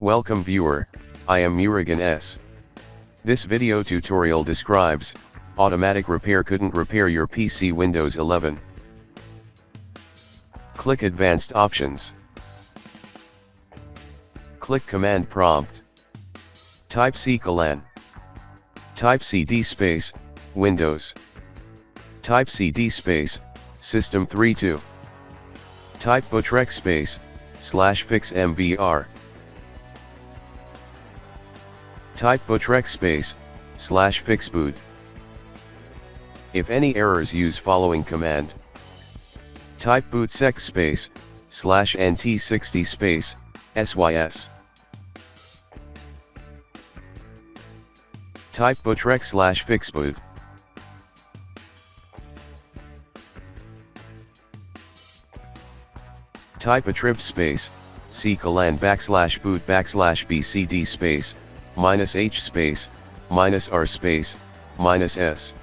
Welcome viewer, I am Murugan S. This video tutorial describes automatic repair. Couldn't repair your PC Windows 11. Click Advanced Options. Click Command Prompt. Type CLAN. Type CD space, Windows. Type CD space, System32. Type bootrec space, /fixmbr. Type bootrec space, /fixboot. If any errors, use following command. Type bootsec space, /nt60 space, sys. Type bootrec /fixboot. Type attrib space, CLAN /boot /bcd space, -h space, -r space, -s.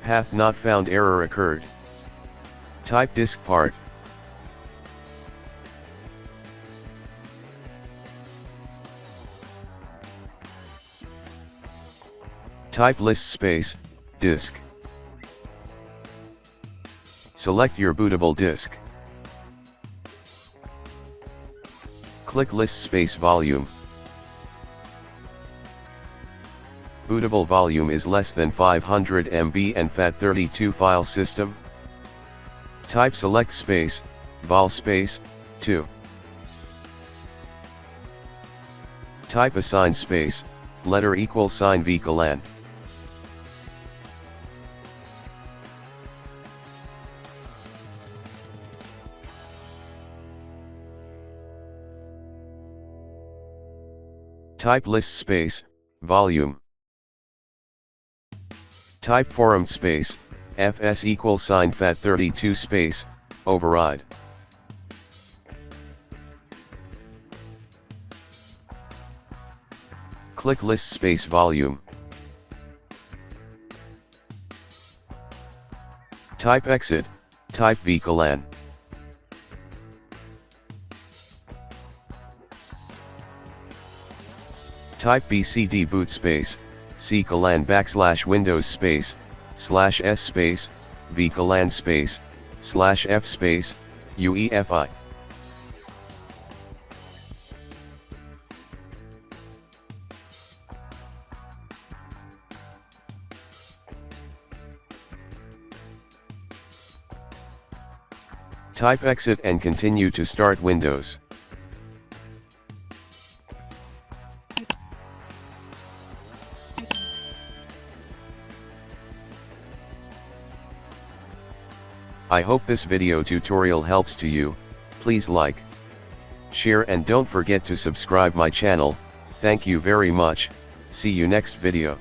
Path not found, error occurred. Type disk part. Type list space, disk. Select your bootable disk. Click list space volume. Bootable volume is less than 500 MB and FAT32 file system. Type select space, vol space, 2. Type assign space, letter equal sign VCLAN. Type list space, volume. Type forum space, fs equal sign FAT32 space, override. Click list space volume. Type exit, type VCLAN. Type bcd boot space, CLAN /Windows space, /s space, VCLAN space, /f space, UEFI. Type exit and continue to start Windows. I hope this video tutorial helps to you. Please like, share and don't forget to subscribe my channel. Thank you very much. See you next video.